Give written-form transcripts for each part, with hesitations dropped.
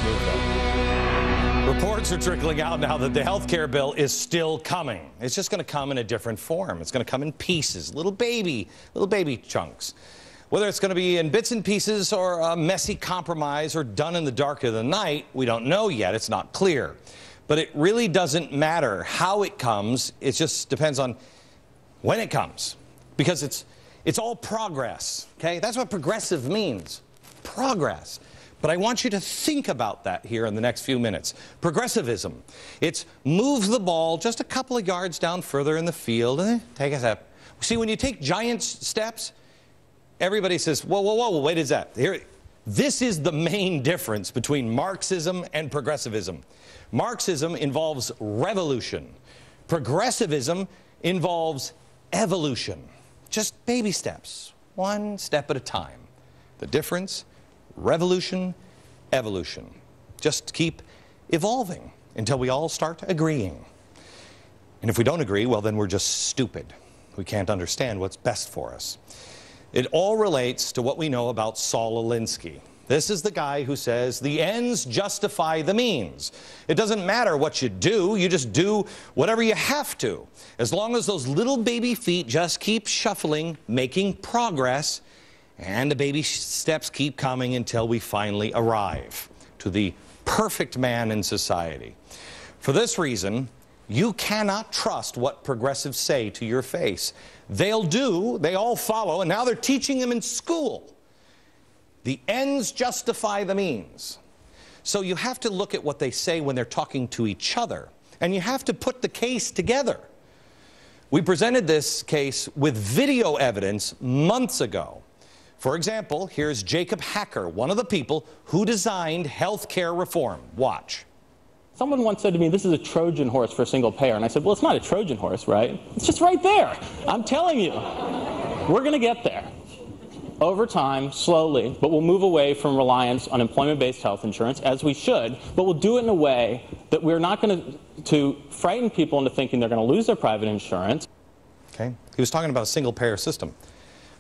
move, though. Reports are trickling out now that the health care bill is still coming. It's just going to come in a different form. It's going to come in pieces, little baby chunks. Whether it's going to be in bits and pieces or a messy compromise or done in the dark of the night, we don't know yet. It's not clear. But it really doesn't matter how it comes. It just depends on when it comes. Because it's all progress, okay? That's what progressive means, progress. But I want you to think about that here in the next few minutes. Progressivism, it's move the ball just a couple of yards down further in the field, take a step. See, when you take giant steps, everybody says, whoa, whoa, whoa, wait, is that? Here, this is the main difference between Marxism and progressivism. Marxism involves revolution. Progressivism involves evolution. Just baby steps, one step at a time. The difference, revolution, evolution. Just keep evolving until we all start agreeing. And if we don't agree, well, then we're just stupid. We can't understand what's best for us. It all relates to what we know about Saul Alinsky. This is the guy who says the ends justify the means. It doesn't matter what you do, you just do whatever you have to. As long as those little baby feet just keep shuffling, making progress, and the baby steps keep coming until we finally arrive to the perfect man in society. For this reason, you cannot trust what progressives say to your face. They'll do, they all follow, and now they're teaching them in school. The ends justify the means. So you have to look at what they say when they're talking to each other, and you have to put the case together. We presented this case with video evidence months ago. For example, here's Jacob Hacker, one of the people who designed health care reform. Watch. Someone once said to me, this is a Trojan horse for a single payer. And I said, well, it's not a Trojan horse, right? It's just right there. I'm telling you, we're going to get there. Over time, slowly, but we'll move away from reliance on employment-based health insurance, as we should, but we'll do it in a way that we're not going to frighten people into thinking they're going to lose their private insurance. Okay. He was talking about a single-payer system.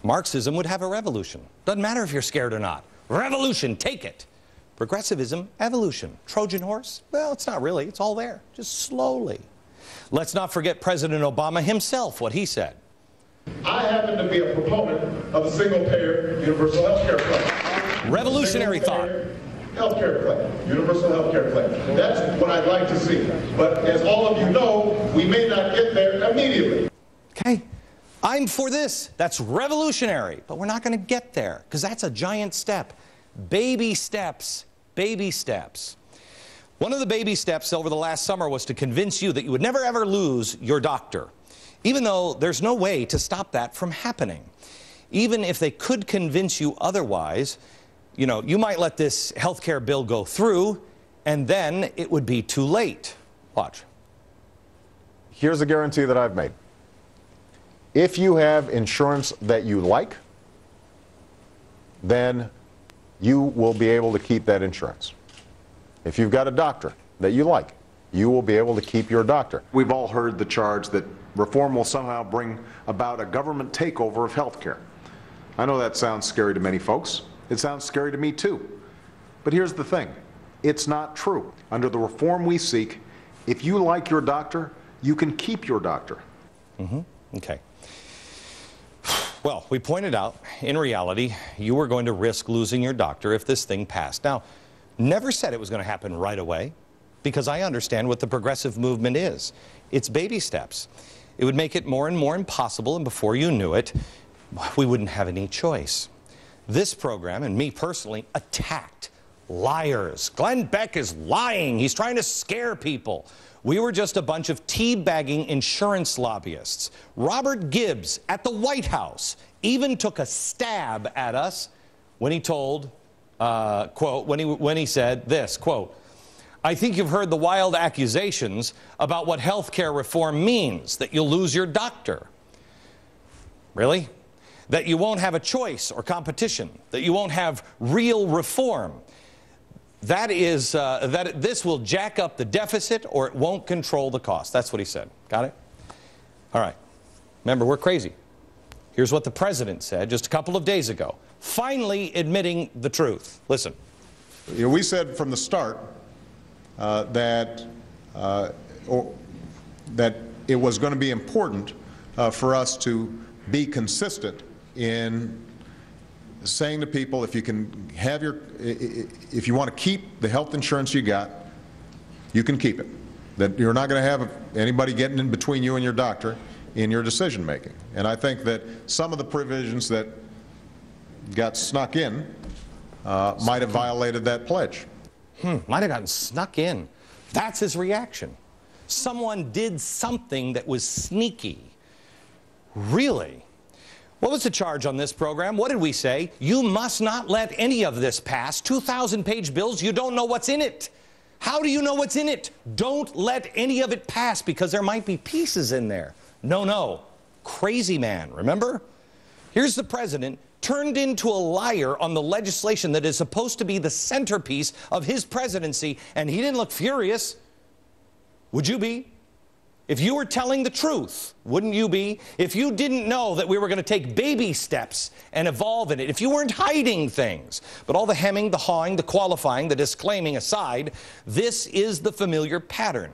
Marxism would have a revolution. Doesn't matter if you're scared or not. Revolution, take it. Progressivism, evolution. Trojan horse? Well, it's not really. It's all there, just slowly. Let's not forget President Obama himself, what he said. I happen to be a proponent of a single-payer universal health care plan. Revolutionary thought. Health care plan, universal health care plan. That's what I'd like to see. But as all of you know, we may not get there immediately. Okay, I'm for this. That's revolutionary. But we're not going to get there because that's a giant step. Baby steps, baby steps. One of the baby steps over the last summer was to convince you that you would never ever lose your doctor. Even though there's no way to stop that from happening. Even if they could convince you otherwise, you know, you might let this health care bill go through, and then it would be too late. Watch. Here's a guarantee that I've made. If you have insurance that you like, then you will be able to keep that insurance. If you've got a doctor that you like, you will be able to keep your doctor. We've all heard the charge that reform will somehow bring about a government takeover of health care. I know that sounds scary to many folks. It sounds scary to me too. But here's the thing. It's not true. Under the reform we seek, if you like your doctor, you can keep your doctor. Okay. Well, we pointed out, in reality, you were going to risk losing your doctor if this thing passed. Now, never said it was going to happen right away, because I understand what the progressive movement is. It's baby steps. It would make it more and more impossible, and before you knew it, we wouldn't have any choice. This program, and me personally, attacked liars. Glenn Beck is lying. He's trying to scare people. We were just a bunch of teabagging insurance lobbyists. Robert Gibbs at the White House even took a stab at us when he told, quote, when he said this, quote, I think you've heard the wild accusations about what health care reform means, that you'll lose your doctor. Really? That you won't have a choice or competition, that you won't have real reform. That is, this will jack up the deficit or it won't control the cost. That's what he said. Got it? All right. Remember, we're crazy. Here's what the president said just a couple of days ago, finally admitting the truth. Listen. We said from the start that it was going to be important for us to be consistent in saying to people, if you can have if you want to keep the health insurance you got, you can keep it. That you're not going to have anybody getting in between you and your doctor in your decision making. And I think that some of the provisions that got snuck in might have violated that pledge. Might have gotten snuck in. That's his reaction. Someone did something that was sneaky. Really? What was the charge on this program? What did we say? You must not let any of this pass. 2,000-page bills, you don't know what's in it. How do you know what's in it? Don't let any of it pass because there might be pieces in there. No. Crazy man, remember? Here's the president turned into a liar on the legislation that is supposed to be the centerpiece of his presidency, and he didn't look furious. Would you be? If you were telling the truth, wouldn't you be? If you didn't know that we were going to take baby steps and evolve in it, if you weren't hiding things. But all the hemming, the hawing, the qualifying, the disclaiming aside, this is the familiar pattern.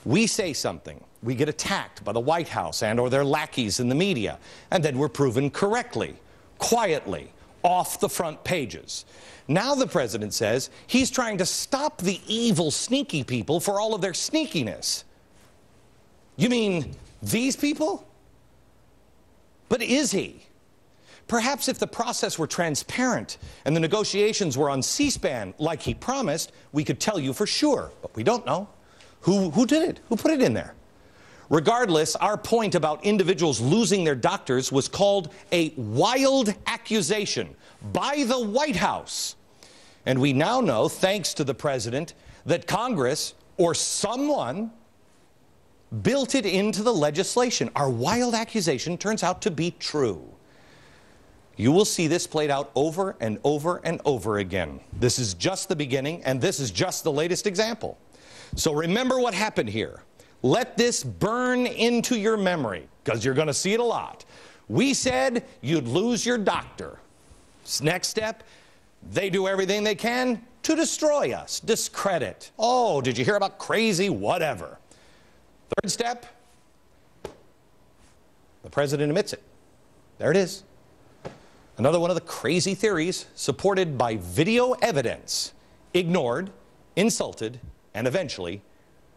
We say something, we get attacked by the White House and or their lackeys in the media, and then we're proven correctly, quietly, off the front pages. Now the president says he's trying to stop the evil, sneaky people for all of their sneakiness. You mean these people? But is he? Perhaps if the process were transparent and the negotiations were on C-SPAN like he promised, we could tell you for sure, but we don't know. Who did it? Who put it in there? Regardless, our point about individuals losing their doctors was called a wild accusation by the White House. And we now know, thanks to the president, that Congress or someone built it into the legislation. Our wild accusation turns out to be true. You will see this played out over and over and over again. This is just the beginning, and this is just the latest example. So remember what happened here. Let this burn into your memory, because you're going to see it a lot. We said you'd lose your doctor. Next step, they do everything they can to destroy us, discredit. Oh, did you hear about crazy whatever? Third step, the president admits it. There it is. Another one of the crazy theories supported by video evidence, ignored, insulted, and eventually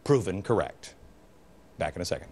proven correct. Back in a second.